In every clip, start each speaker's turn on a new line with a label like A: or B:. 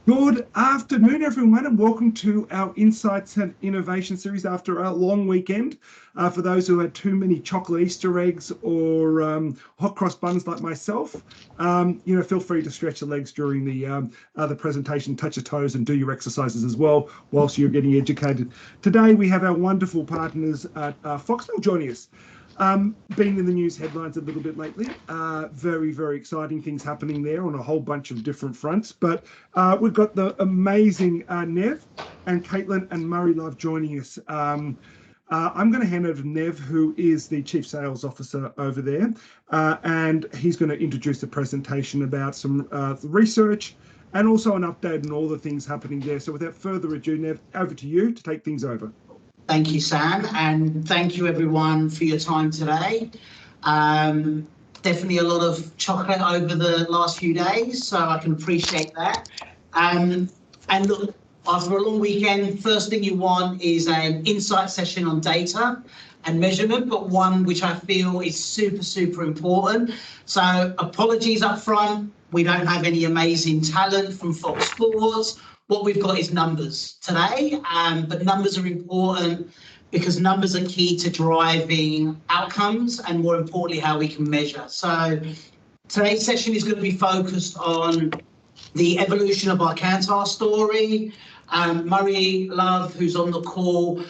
A: Good afternoon, everyone, and welcome to our Insights and Innovation series after a long weekend. For those who had too many chocolate Easter eggs or hot cross buns like myself, feel free to stretch your legs during the presentation, touch your toes, and do your exercises as well whilst you're getting educated. Today, we have our wonderful partners at FOXTEL joining us. Been in the news headlines a little bit lately. Very, very exciting things happening there on a whole bunch of different fronts. But we've got the amazing Nev and Cailtin O'Meara joining us. I'm going to hand over to Nev, who is the Chief Sales Officer over there, and he's going to introduce the presentation about some research and also an update on all the things happening there. So without further ado, Nev, over to you to take things over.
B: Thank you, Sam, and thank you everyone for your time today. Definitely a lot of chocolate over the last few days, so I can appreciate that. And look, after a long weekend, first thing you want is an insight session on data and measurement, but one which I feel is super, super important. So apologies up front, we don't have any amazing talent from Fox Sports. What we've got is numbers today, but numbers are important because numbers are key to driving outcomes and, more importantly, how we can measure. So today's session is going to be focused on the evolution of our Kantar story. Murray Love, who's on the call,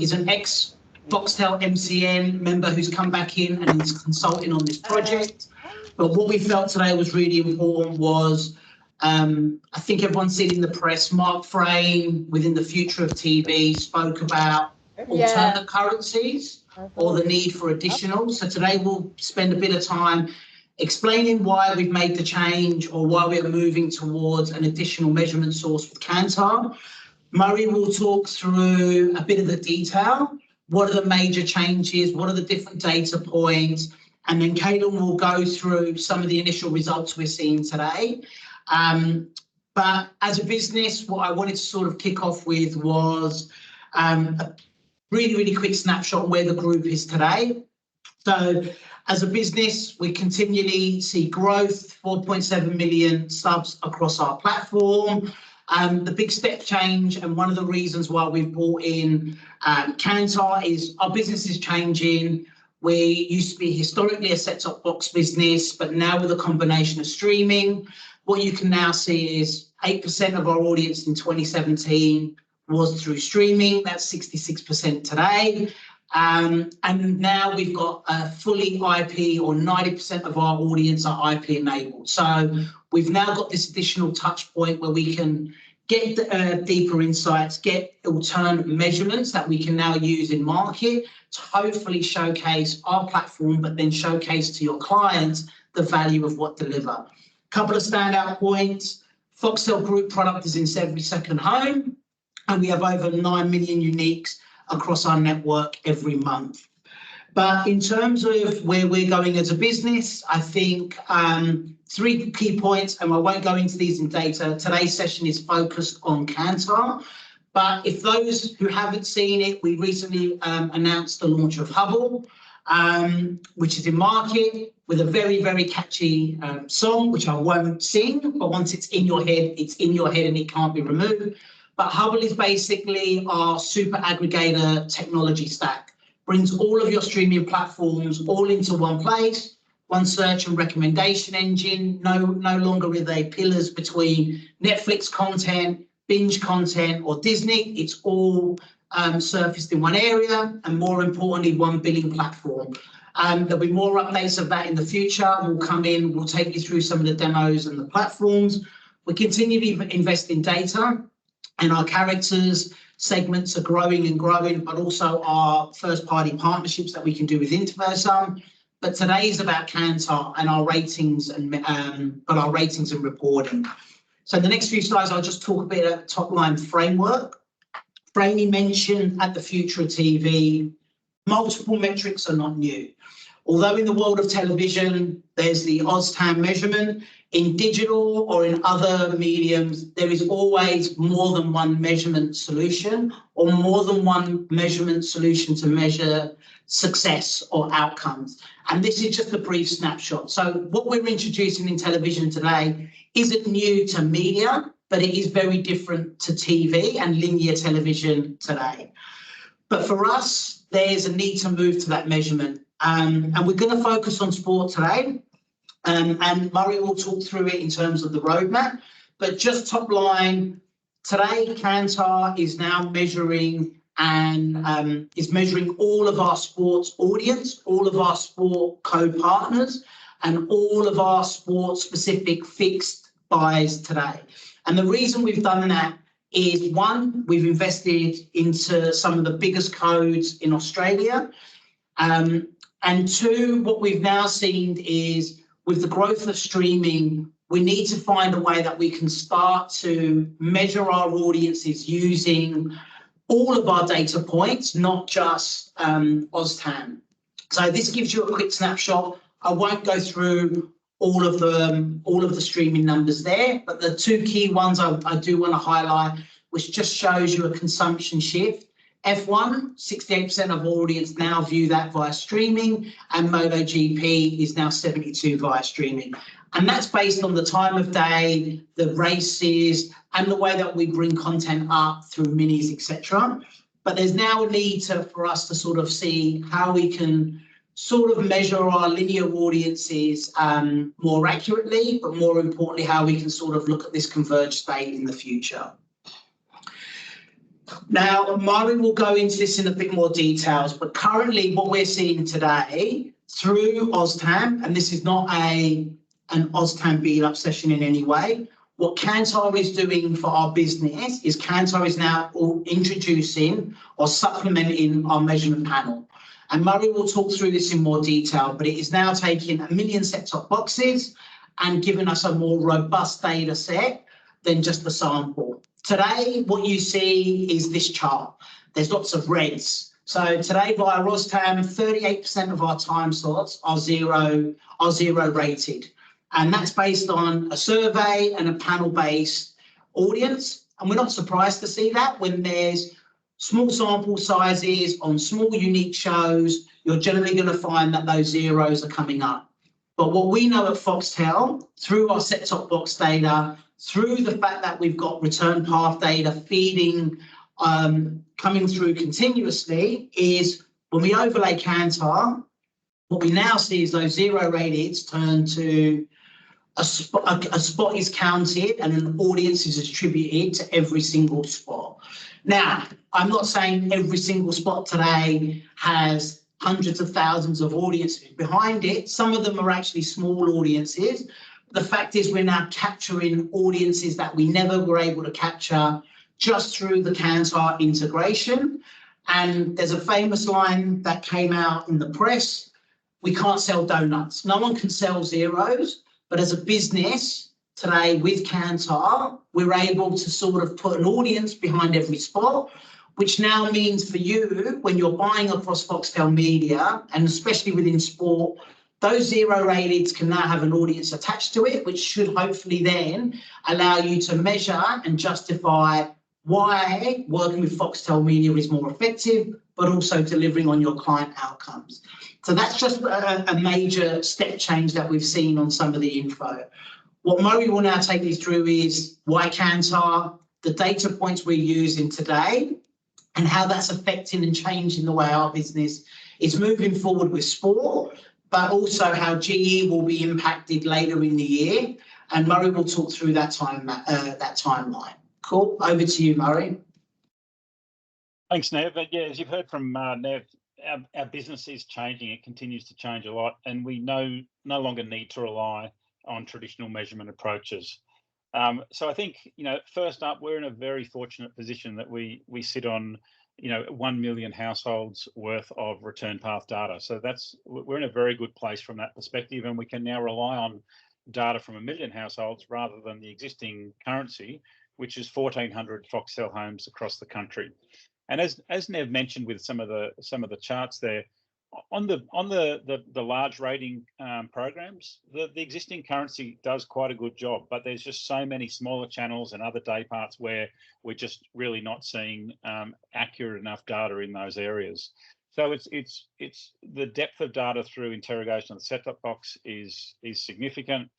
B: is an ex-FOXTEL MCN member who's come back in and is consulting on this project. But what we felt today was really important was I think everyone's seen in the press, Mark Frame within the future of TV spoke about alternate currencies or the need for additional. So today we'll spend a bit of time explaining why we've made the change or why we're moving towards an additional measurement source with Kantar. Murray will talk through a bit of the detail. What are the major changes? What are the different data points? And then Cailtin will go through some of the initial results we're seeing today. But as a business, what I wanted to sort of kick off with was a really, really quick snapshot on where the group is today. So as a business, we continually see growth, 4.7 million subs across our platform. The big step change and one of the reasons why we've brought in Kantar is our business is changing. We used to be historically a set-top box business, but now with a combination of streaming, what you can now see is 8% of our audience in 2017 was through streaming. That's 66% today. And now we've got a fully IP, or 90% of our audience are IP enabled. So we've now got this additional touch point where we can get deeper insights, get alternate measurements that we can now use in market to hopefully showcase our platform, but then showcase to your clients the value of what deliver. Couple of standout points. FOXTEL Group product is in every second home, and we have over 9 million uniques across our network every month. But in terms of where we're going as a business, I think three key points, and I won't go into these in data. Today's session is focused on Kantar. But if those who haven't seen it, we recently announced the launch of Hubble, which is in market with a very, very catchy song, which I won't sing, but once it's in your head, it's in your head and it can't be removed. But Hubble is basically our super aggregator technology stack. Brings all of your streaming platforms all into one place, one search and recommendation engine. No longer are they pillars between Netflix content, binge content, or Disney. It's all surfaced in one area, and more importantly, one billing platform. There'll be more updates of that in the future. We'll come in, we'll take you through some of the demos and the platforms. We continue to invest in data, and our characters segments are growing and growing, but also our first-party partnerships that we can do with Interversum. But today is about Kantar and our ratings and reporting. So the next few slides, I'll just talk a bit about top-line framework. Franey mentioned at the future of TV, multiple metrics are not new. Although in the world of television, there's the OzTAM measurement, in digital or in other mediums, there is always more than one measurement solution or more than one measurement solution to measure success or outcomes. And this is just a brief snapshot. So what we're introducing in television today isn't new to media, but it is very different to TV and linear television today. But for us, there's a need to move to that measurement. And we're going to focus on sport today. And Murray will talk through it in terms of the roadmap. But just top line, today, Kantar is now measuring and is measuring all of our sports audience, all of our sport co-partners, and all of our sport-specific fixed buys today. And the reason we've done that is, one, we've invested into some of the biggest codes in Australia. And two, what we've now seen is with the growth of streaming, we need to find a way that we can start to measure our audiences using all of our data points, not just OzTAM. So this gives you a quick snapshot. I won't go through all of the streaming numbers there, but the two key ones I do want to highlight, which just shows you a consumption shift. F1, 68% of audience now view that via streaming, and MotoGP is now 72% via streaming. And that's based on the time of day, the races, and the way that we bring content up through minis, etc. But there's now a need for us to sort of see how we can sort of measure our linear audiences more accurately, but more importantly, how we can sort of look at this converged state in the future. Now, Murray will go into this in a bit more details, but currently what we're seeing today through OzTAM, and this is not an OzTAM beat-up session in any way, what Kantar is doing for our business is Kantar is now introducing or supplementing our measurement panel. And Murray will talk through this in more detail, but it is now taking 1 million set-top boxes and giving us a more robust data set than just a sample. Today, what you see is this chart. There's lots of reds. So today via OzTAM, 38% of our time slots are zero rated. And that's based on a survey and a panel-based audience. And we're not surprised to see that when there's small sample sizes on small unique shows, you're generally going to find that those zeros are coming up. But what we know at FOXTEL, through our set-top box data, through the fact that we've got return path data feeding, coming through continuously, is when we overlay Kantar, what we now see is those zero rateds turn to a spot is counted and an audience is attributed to every single spot. Now, I'm not saying every single spot today has hundreds of thousands of audiences behind it. Some of them are actually small audiences. The fact is we're now capturing audiences that we never were able to capture just through the Kantar integration. And there's a famous line that came out in the press: we can't sell donuts. No one can sell zeros, but as a business today with Kantar, we're able to sort of put an audience behind every spot, which now means for you, when you're buying across FOXTEL media, and especially within sport, those zero rateds can now have an audience attached to it, which should hopefully then allow you to measure and justify why working with FOXTEL media is more effective, but also delivering on your client outcomes. So that's just a major step change that we've seen on some of the info. What Murray will now take you through is why Kantar, the data points we're using today, and how that's affecting and changing the way our business is moving forward with sport, but also how GE will be impacted later in the year. And Murray will talk through that timeline. Cool. Over to you, Murray.
C: Thanks, Nev. Yeah, as you've heard from Nev, our business is changing. It continues to change a lot, and we no longer need to rely on traditional measurement approaches. So I think, first up, we're in a very fortunate position that we sit on, 1 million households worth of return path data. So we're in a very good place from that perspective, and we can now rely on data from 1 million households rather than the existing currency, which is 1,400 FOXTEL homes across the country. And as Nev mentioned with some of the charts there, On the large rating programs, the existing currency does quite a good job, but there's just so many smaller channels and other day parts where we're just really not seeing accurate enough data in those areas. So it's the depth of data through interrogation of the set-top box is significant,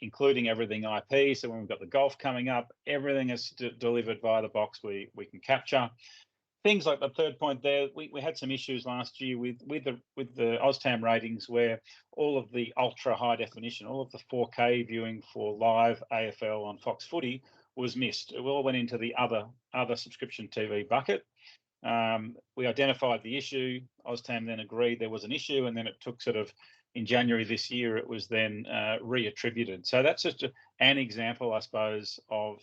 C: including everything IP. So when we've got the golf coming up, everything is delivered via the box we can capture. Things like the third point there, we had some issues last year with the OzTam ratings where all of the ultra high definition, all of the 4K viewing for live AFL on Fox Footy was missed. It all went into the other subscription TV bucket. We identified the issue. OzTam then agreed there was an issue, and then it took sort of in January this year, it was then reattributed. So that's just an example, I suppose, of,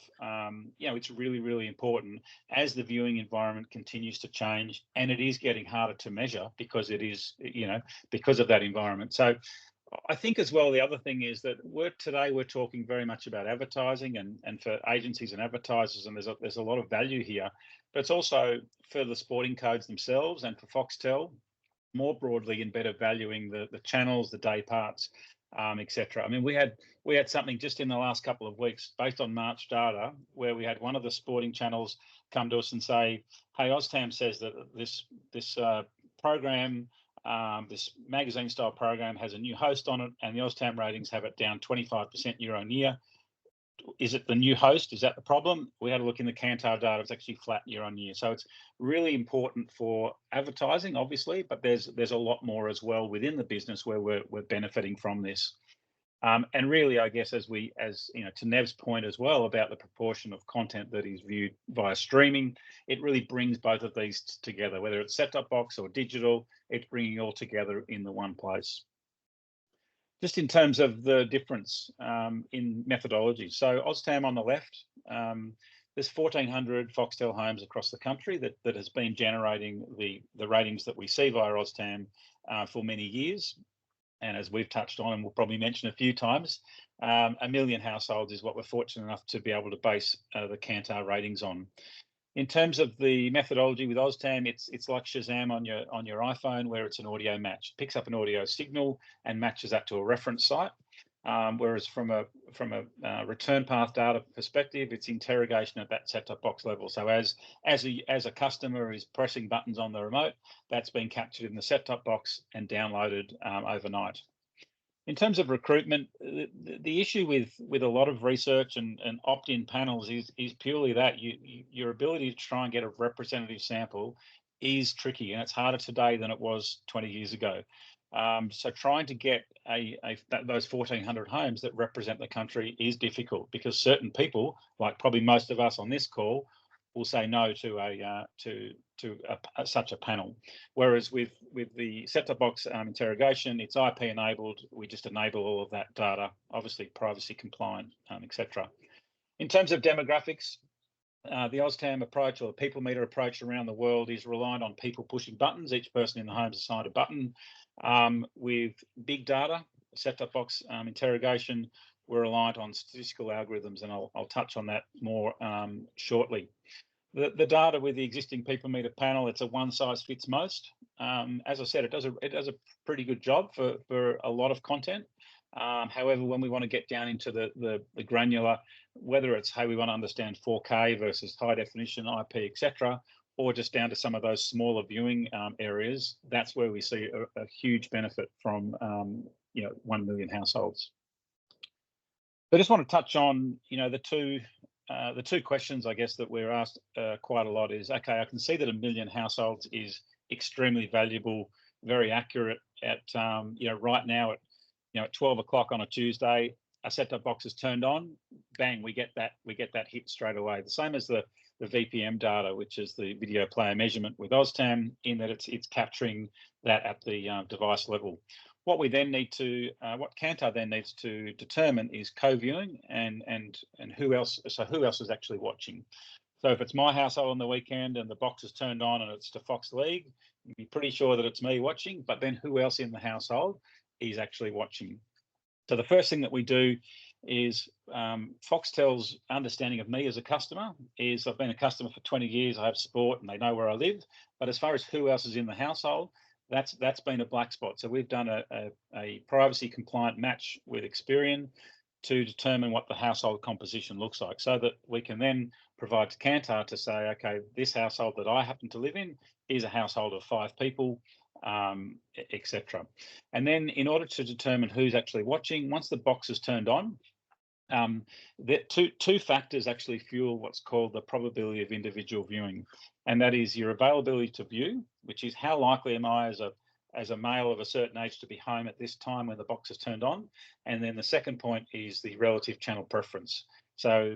C: it's really, really important as the viewing environment continues to change, and it is getting harder to measure because it is, because of that environment. So I think as well, the other thing is that today we're talking very much about advertising and for agencies and advertisers, and there's a lot of value here, but it's also for the sporting codes themselves and for FOXTEL, more broadly in better valuing the channels, the day parts, etc. I mean, we had something just in the last couple of weeks based on March data where we had one of the sporting channels come to us and say, "Hey, OzTam says that this program, this magazine style program, has a new host on it, and the OzTam ratings have it down 25% year on year. Is it the new host? Is that the problem?" We had a look in the Kantar data; it's actually flat year on year. So it's really important for advertising, obviously, but there's a lot more as well within the business where we're benefiting from this. And really, I guess as to Nev's point as well about the proportion of content that is viewed via streaming, it really brings both of these together, whether it's set-top box or digital. It's bringing it all together in the one place. Just in terms of the difference in methodology. So OzTam on the left, there's 1,400 FOXTEL homes across the country that has been generating the ratings that we see via OzTam for many years. And as we've touched on, and we'll probably mention a few times, 1 million households is what we're fortunate enough to be able to base the Kantar ratings on. In terms of the methodology with OzTam, it's like Shazam on your iPhone, where it's an audio match. It picks up an audio signal and matches that to a reference site. Whereas from a return path data perspective, it's interrogation at that set-top box level. So as a customer is pressing buttons on the remote, that's been captured in the set-top box and downloaded overnight. In terms of recruitment, the issue with a lot of research and opt-in panels is purely that your ability to try and get a representative sample is tricky, and it's harder today than it was 20 years ago. So trying to get those 1,400 homes that represent the country is difficult because certain people, like probably most of us on this call, will say no to such a panel. Whereas with the set-top box interrogation, it's IP enabled. We just enable all of that data, obviously privacy compliant, etc. In terms of demographics, the OzTam approach or the people meter approach around the world is reliant on people pushing buttons. Each person in the home is assigned a button. With big data, set-top box interrogation, we're reliant on statistical algorithms, and I'll touch on that more shortly. The data with the existing people meter panel, it's a one size fits most. As I said, it does a pretty good job for a lot of content. However, when we want to get down into the granular, whether it's hey, we want to understand 4K versus high definition IP, etc., or just down to some of those smaller viewing areas, that's where we see a huge benefit from 1 million households. I just want to touch on the two questions, I guess, that we're asked quite a lot is, okay, I can see that 1 million households is extremely valuable, very accurate at, right now at 12 o'clock on a Tuesday, a set-top box is turned on, bang, we get that hit straight away. The same as the VPM data, which is the video player measurement with OzTam, in that it's capturing that at the device level. What we then need to, what Kantar then needs to determine is co-viewing and who else. So who else is actually watching? So if it's my household on the weekend and the box is turned on and it's to Fox League, you'd be pretty sure that it's me watching. But then who else in the household is actually watching? So the first thing that we do is FOXTEL's understanding of me as a customer is I've been a customer for 20 years. I have sport and they know where I live. But as far as who else is in the household, that's been a black spot. So we've done a privacy compliant match with Experian to determine what the household composition looks like, so that we can then provide to Kantar to say, okay, this household that I happen to live in is a household of 5 people, etc. And then in order to determine who's actually watching, once the box is turned on, the two factors actually fuel what's called the probability of individual viewing, and that is your availability to view, which is how likely am I as a male of a certain age to be home at this time when the box is turned on. And then the second point is the relative channel preference. So,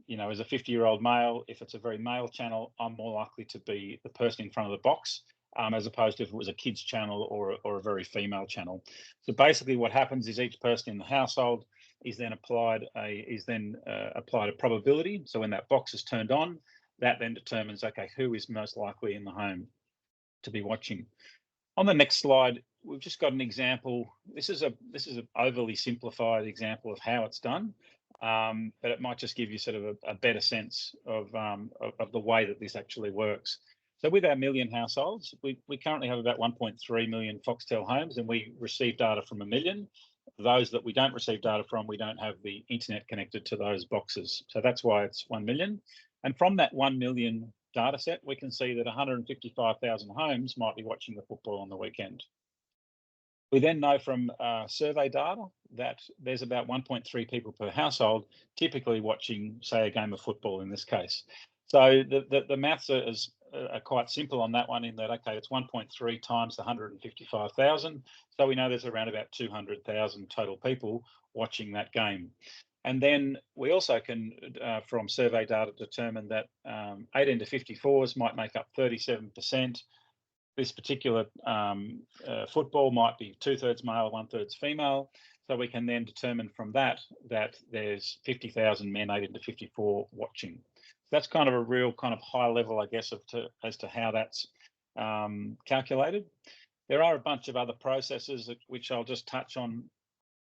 C: you know, as a 50-year-old male, if it's a very male channel, I'm more likely to be the person in front of the box, as opposed to if it was a kids channel or a very female channel. So basically what happens is each person in the household is then applied a probability. So when that box is turned on, that then determines, okay, who is most likely in the home to be watching. On the next slide, we've just got an example. This is an overly simplified example of how it's done, but it might just give you sort of a better sense of the way that this actually works. So with our million households, we currently have about 1.3 million FOXTEL homes, and we receive data from 1 million. Those that we don't receive data from, we don't have the internet connected to those boxes. So that's why it's 1 million. And from that 1 million data set, we can see that 155,000 homes might be watching the football on the weekend. We then know from survey data that there's about 1.3 people per household typically watching, say, a game of football in this case. So the maths are quite simple on that one, in that, okay, it's 1.3 times the 155,000. So we know there's around about 200,000 total people watching that game. And then we also can, from survey data, determine that 18 to 54s might make up 37%. This particular football might be 2/3 male, 1/3 female. So we can then determine from that there's 50,000 men 18 to 54 watching. So that's kind of a real kind of high level, I guess, as to how that's calculated. There are a bunch of other processes which I'll just touch on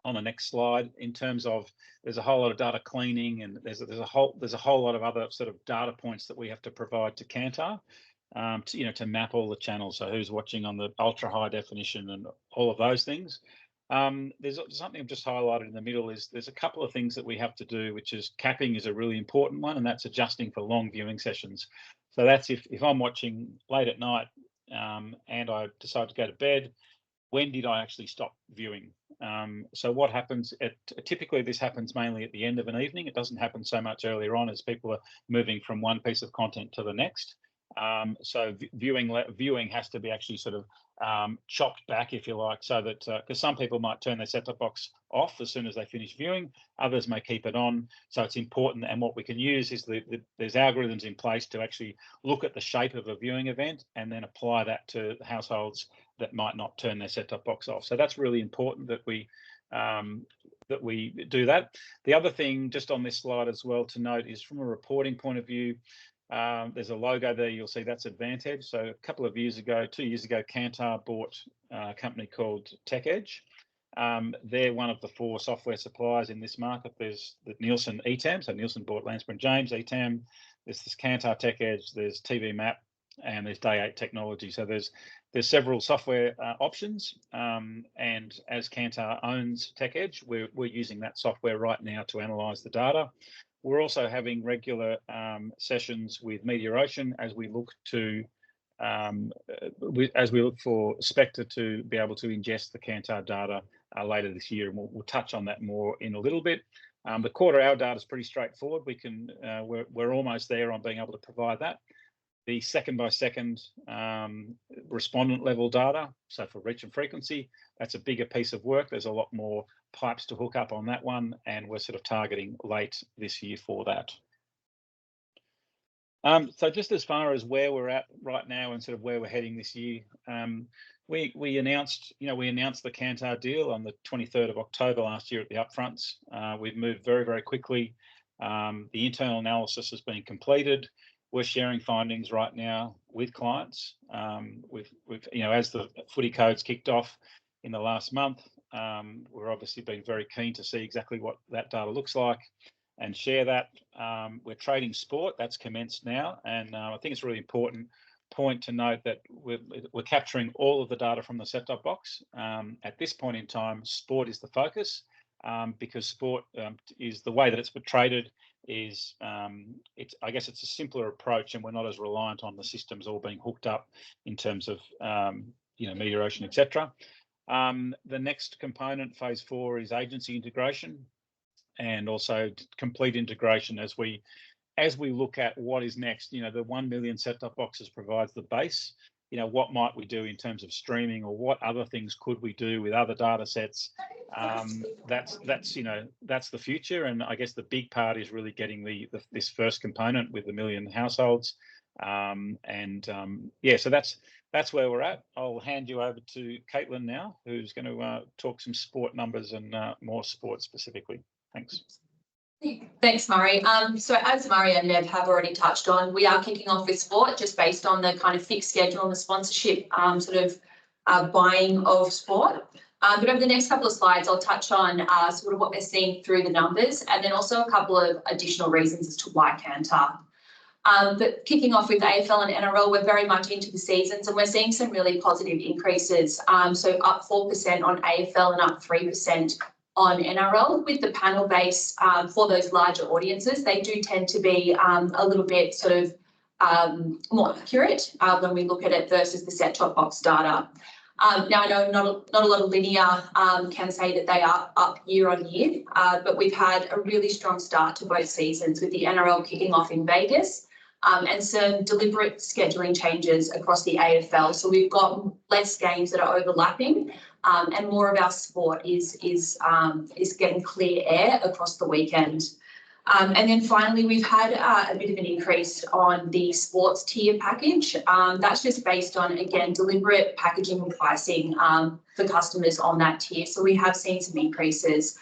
C: the next slide, in terms of there's a whole lot of data cleaning, and there's a whole lot of other sort of data points that we have to provide to Kantar, to map all the channels. So who's watching on the ultra high definition and all of those things. There's something I've just highlighted in the middle. Is there's a couple of things that we have to do, which is capping is a really important one, and that's adjusting for long viewing sessions. So that's if I'm watching late at night and I decide to go to bed, when did I actually stop viewing? So what happens, typically this happens mainly at the end of an evening. It doesn't happen so much earlier on as people are moving from one piece of content to the next. So viewing has to be actually sort of chopped back, if you like, so that, because some people might turn their set-top box off as soon as they finish viewing, others may keep it on. So it's important, and what we can use is there's algorithms in place to actually look at the shape of a viewing event and then apply that to households that might not turn their set-top box off. So that's really important that we do that. The other thing just on this slide as well to note is, from a reporting point of view, there's a logo there, you'll see that's Advantage. So a couple of years ago, 2 years ago, Kantar bought a company called TechEdge. They're one of the 4 software suppliers in this market. There's the Nielsen ETAM, so Nielsen bought Lansbury & James ETAM. There's this Kantar TechEdge, there's TV Map, and there's Day 8 Technology. So there's several software options, and as Kantar owns TechEdge, we're using that software right now to analyse the data. We're also having regular sessions with MediaOcean as we look to for Spectre to be able to ingest the Kantar data later this year, and we'll touch on that more in a little bit. The quarter-hour data is pretty straightforward. We're almost there on being able to provide that. The second-by-second respondent level data, so for reach and frequency, that's a bigger piece of work. There's a lot more pipes to hook up on that one, and we're sort of targeting late this year for that. So just as far as where we're at right now and sort of where we're heading this year, we announced the Kantar deal on the 23rd of October last year at the upfronts. We've moved very, very quickly. The internal analysis has been completed. We're sharing findings right now with clients. As the footy codes kicked off in the last month, we're obviously been very keen to see exactly what that data looks like and share that. We're trading sport, that's commenced now, and I think it's really important. point to note that we're capturing all of the data from the set-top box. At this point in time, sport is the focus, because sport is the way that it's traded. I guess it's a simpler approach, and we're not as reliant on the systems all being hooked up in terms of Media Ocean, etc. The next component, phase 4, is agency integration, and also complete integration as we look at what is next. The 1 million set-top boxes provides the base. What might we do in terms of streaming, or what other things could we do with other data sets? That's the future, and I guess the big part is really getting this first component with the 1 million households. So that's where we're at. I'll hand you over to Cailtin now, who's going to talk some sport numbers and more sport specifically. Thanks.
D: Thanks, Murray. So as Murray and Nev have already touched on, we are kicking off with sport just based on the kind of fixed schedule and the sponsorship buying of sport. But over the next couple of slides, I'll touch on sort of what we're seeing through the numbers, and then also a couple of additional reasons as to why Kantar. But kicking off with AFL and NRL, we're very much into the seasons, and we're seeing some really positive increases. So up 4% on AFL and up 3% on NRL. With the panel base for those larger audiences, they do tend to be a little bit more accurate when we look at it versus the set-top box data. Now, I know not a lot of linear can say that they are up year on year, but we've had a really strong start to both seasons, with the NRL kicking off in Vegas and some deliberate scheduling changes across the AFL. So we've got less games that are overlapping, and more of our sport is getting clear air across the weekend. And then finally, we've had a bit of an increase on the sports tier package. That's just based on, again, deliberate packaging and pricing for customers on that tier. So we have seen some increases,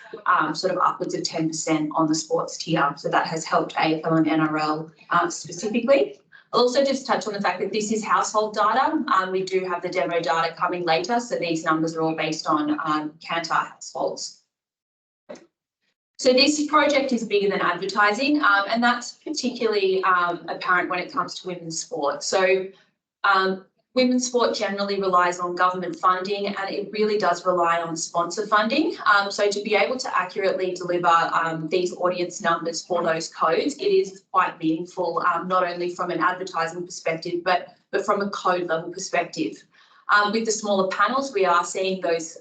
D: sort of upwards of 10% on the sports tier. So that has helped AFL and NRL specifically. I'll also just touch on the fact that this is household data. We do have the demo data coming later. So these numbers are all based on Kantar households. So this project is bigger than advertising, and that's particularly apparent when it comes to women's sport. So women's sport generally relies on government funding, and it really does rely on sponsor funding. So to be able to accurately deliver these audience numbers for those codes, it is quite meaningful, not only from an advertising perspective, but from a code level perspective. With the smaller panels, we are seeing those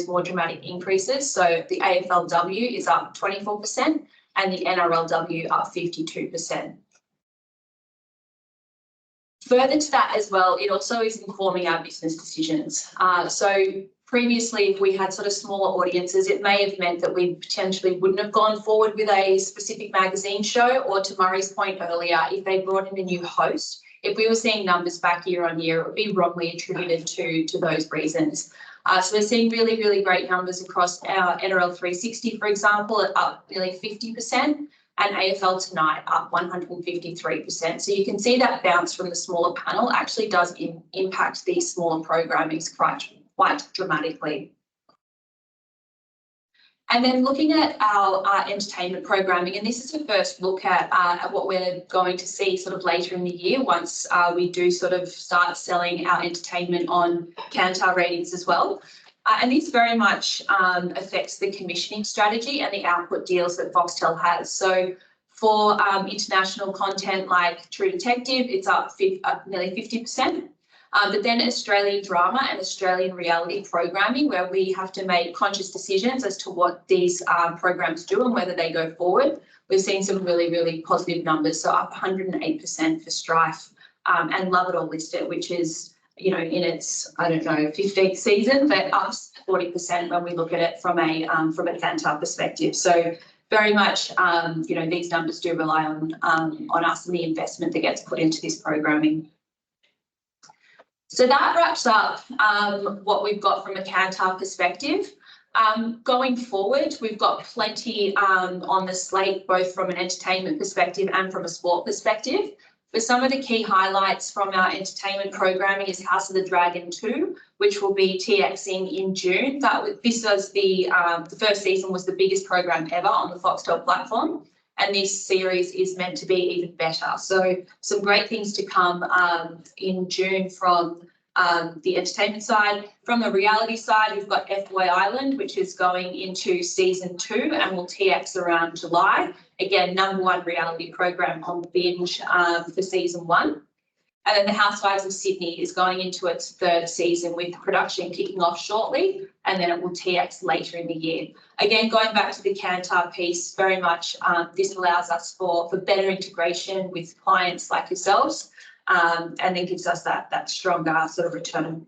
D: more dramatic increases. So the AFLW is up 24% and the NRLW up 52%. Further to that as well, it also is informing our business decisions. So previously, if we had sort of smaller audiences, it may have meant that we potentially wouldn't have gone forward with a specific magazine show, or to Murray's point earlier, if they brought in a new host, if we were seeing numbers back year on year, it would be wrongly attributed to those reasons. So we're seeing really, really great numbers across our NRL 360, for example, at up nearly 50%, and AFL Tonight up 153%. So you can see that bounce from the smaller panel actually does impact these smaller programmings quite dramatically. And then looking at our entertainment programming, and this is the first look at what we're going to see sort of later in the year once we do sort of start selling our entertainment on Kantar ratings as well. And this very much affects the commissioning strategy and the output deals that FOXTEL has. So for international content like True Detective, it's up nearly 50%. But then Australian drama and Australian reality programming, where we have to make conscious decisions as to what these programs do and whether they go forward. We've seen some really, really positive numbers. So up 108% for Strife, and Love It or List It, which is, in its, 15th season, but up 40% when we look at it from a Kantar perspective. So very much, these numbers do rely on us and the investment that gets put into this programming. So that wraps up what we've got from a Kantar perspective. Going forward, we've got plenty on the slate, both from an entertainment perspective and from a sport perspective. But some of the key highlights from our entertainment programming is House of the Dragon 2, which will be TXing in June. This was the first season was the biggest program ever on the FOXTEL platform. and this series is meant to be even better. So some great things to come in June from the entertainment side. From the reality side, we've got FY Island, which is going into season 2 and will TX around July. Again, #1 reality program on Binge for season 1. And then the Housewives of Sydney is going into its 3rd season with production kicking off shortly, and then it will TX later in the year. Again, going back to the Kantar piece, very much this allows us for better integration with clients like yourselves, and then gives us that stronger sort of return.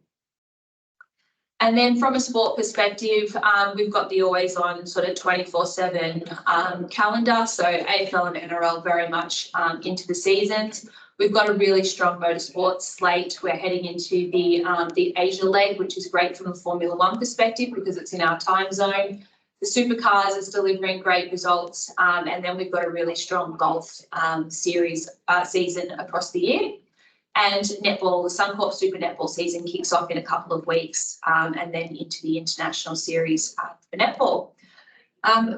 D: And then from a sport perspective, we've got the always on sort of 24/7 calendar. So AFL and NRL very much into the seasons. We've got a really strong motorsports slate. We're heading into the Asia leg, which is great from a Formula One perspective because it's in our time zone. The supercars is delivering great results, and then we've got a really strong golf series season across the year. And netball, the Suncorp Super Netball season kicks off in a couple of weeks, and then into the international series for netball.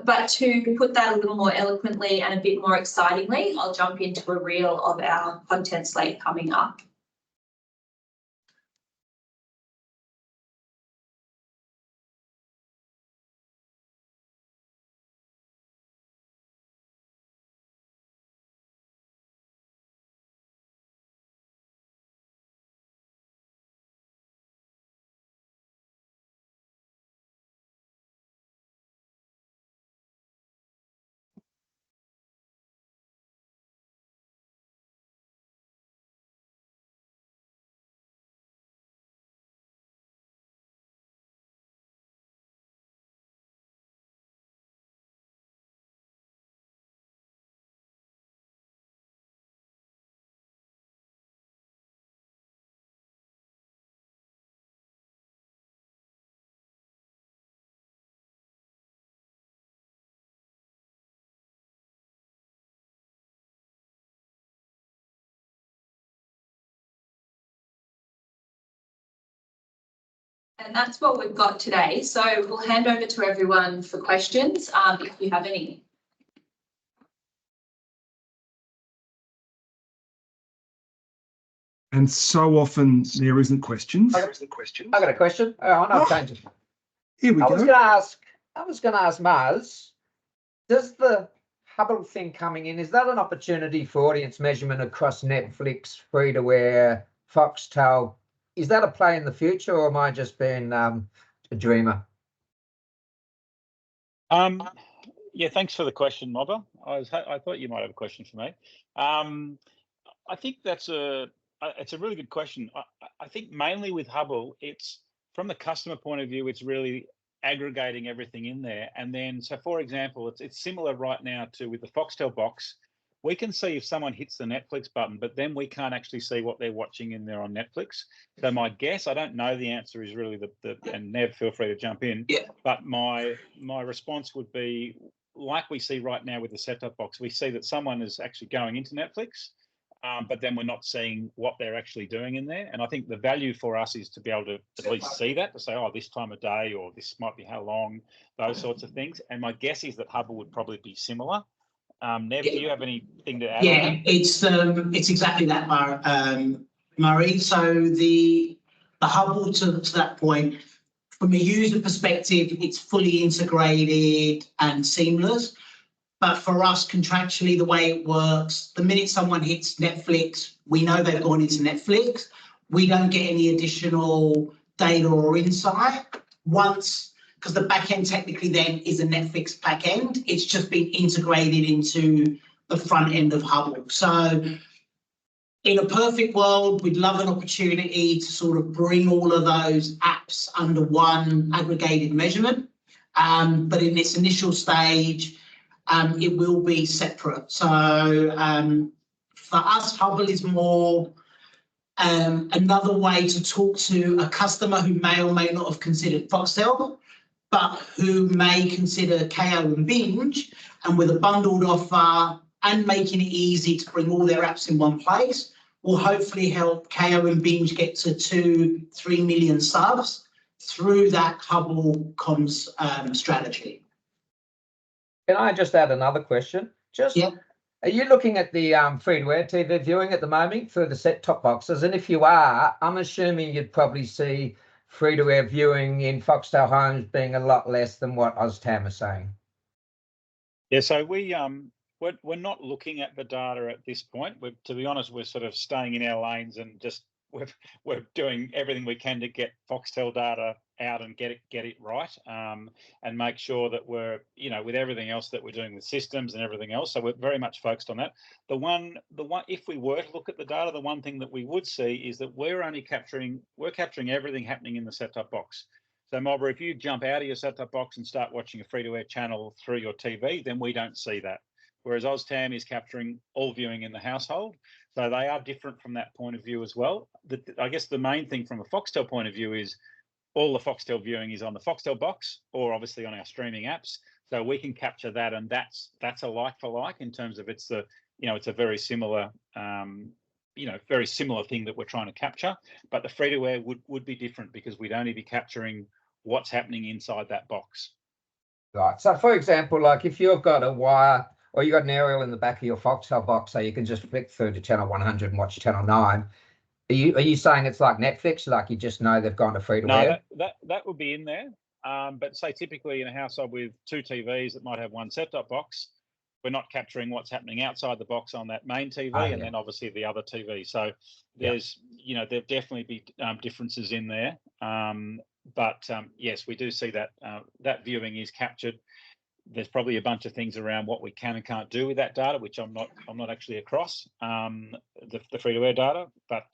D: But to put that a little more eloquently and a bit more excitingly, I'll jump into a reel of our content slate coming up. And that's what we've got today. So we'll hand over to everyone for questions if you have any.
A: And so often there isn't questions.
E: I got a question. Oh, no, change it.
A: Here we go.
E: I was going to ask Maz, does the Hubble thing coming in, is that an opportunity for audience measurement across Netflix, free-to-air, FOXTEL? Is that a play in the future, or am I just being a dreamer?
C: Yeah, thanks for the question, Mobber. I thought you might have a question for me. I think it's a really good question. I think mainly with Hubble, it's from the customer point of view, it's really aggregating everything in there. And then, so for example, it's similar right now to with the FOXTEL box. We can see if someone hits the Netflix button, but then we can't actually see what they're watching in there on Netflix. So my guess, I don't know the answer, is really and Nev, feel free to jump in.
B: Yeah.
C: But my response would be, like we see right now with the set-top box, we see that someone is actually going into Netflix, but then we're not seeing what they're actually doing in there. And I think the value for us is to be able to at least see that, to say, oh, this time of day, or this might be how long, those sorts of things. And my guess is that Hubble would probably be similar. Nev, do you have anything to add?
B: Yeah, it's exactly that, Murray. So the Hubble to that point, from a user perspective, it's fully integrated and seamless. But for us, contractually, the way it works, the minute someone hits Netflix, we know they've gone into Netflix. We don't get any additional data or insight because the back end technically then is a Netflix back end. It's just been integrated into the front end of Hubble. So in a perfect world, we'd love an opportunity to sort of bring all of those apps under one aggregated measurement. But in this initial stage, it will be separate. So for us, Hubble is more another way to talk to a customer who may or may not have considered FOXTEL, but who may consider KO and Binge, and with a bundled offer and making it easy to bring all their apps in one place, will hopefully help KO and Binge get to 2-3 million subs through that Hubble comms strategy.
E: Can I just add another question? Just,
B: Yeah.
E: are you looking at the free-to-air TV viewing at the moment through the set-top boxes? And if you are, I'm assuming you'd probably see free-to-air viewing in Foxtel homes being a lot less than what OzTam is saying.
C: Yeah, so we're not looking at the data at this point. To be honest, we're sort of staying in our lanes and just we're doing everything we can to get Foxtel data out and get it right, and make sure that we're, you know, with everything else that we're doing with systems and everything else. So we're very much focused on that. The one if we were to look at the data, the one thing that we would see is that we're capturing everything happening in the set-top box. So Marlborough, if you jump out of your set-top box and start watching a free-to-air channel through your TV, then we don't see that. Whereas OzTam is capturing all viewing in the household. So they are different from that point of view as well. I guess the main thing from a Foxtel point of view is all the Foxtel viewing is on the Foxtel box or obviously on our streaming apps. So we can capture that, and that's a like for like in terms of it's a very similar very similar thing that we're trying to capture. But the free-to-air would be different because we'd only be capturing what's happening inside that box.
E: Right. So for example, like if you've got a wire or you got an aerial in the back of your Foxtel box, so you can just flick through to channel 100 and watch channel 9. Are you saying it's like Netflix, like you just know they've gone to free-to-air?
C: No, that would be in there. But say typically in a household with 2 TVs that might have one set-top box, we're not capturing what's happening outside the box on that main TV and then obviously the other TV. So there's, there'll definitely be differences in there. But yes, we do see that that viewing is captured. There's probably a bunch of things around what we can and can't do with that data, which I'm not actually across the free-to-air data. But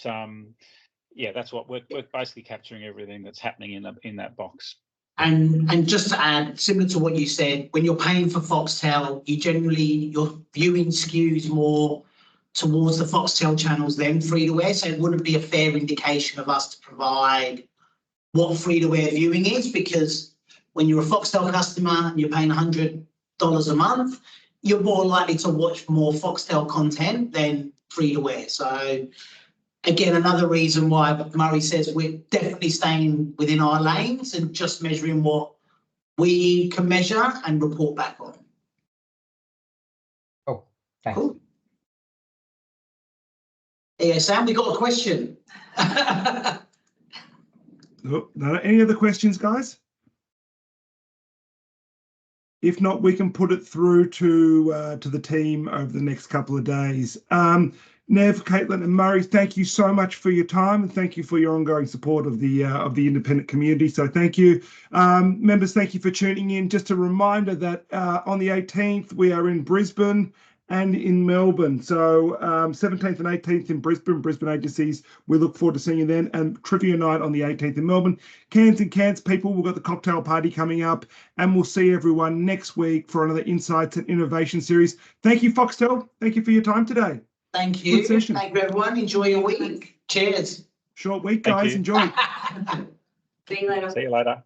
C: yeah, that's what we're basically capturing everything that's happening in that box.
B: And just to add, similar to what you said, when you're paying for Foxtel, your viewing skews more towards the Foxtel channels than free-to-air. So it wouldn't be a fair indication of us to provide what free-to-air viewing is, because when you're a Foxtel customer and you're paying $100 a month, you're more likely to watch more Foxtel content than free-to-air. So again, another reason why Murray says we're definitely staying within our lanes and just measuring what we can measure and report back on.
E: Oh, thanks.
B: Cool. Yeah, Sam, we got a question.
A: Any other questions, guys? If not, we can put it through to the team over the next couple of days. Nev, Cailtin, and Murray, thank you so much for your time, and thank you for your ongoing support of the independent community. So thank you, members. Thank you for tuning in. Just a reminder that on the 18th we are in Brisbane and in Melbourne. So 17th and 18th in Brisbane agencies. We look forward to seeing you then. And trivia night on the 18th in Melbourne. Cans and cans, people. We've got the cocktail party coming up, and we'll see everyone next week for another Insights and Innovation series. Thank you, Foxtel. Thank you for your time today.
B: Thank you.
A: Good session.
B: Thank you, everyone. Enjoy your week. Cheers.
A: Short week, guys. Enjoy.
D: See you later.
C: See you later.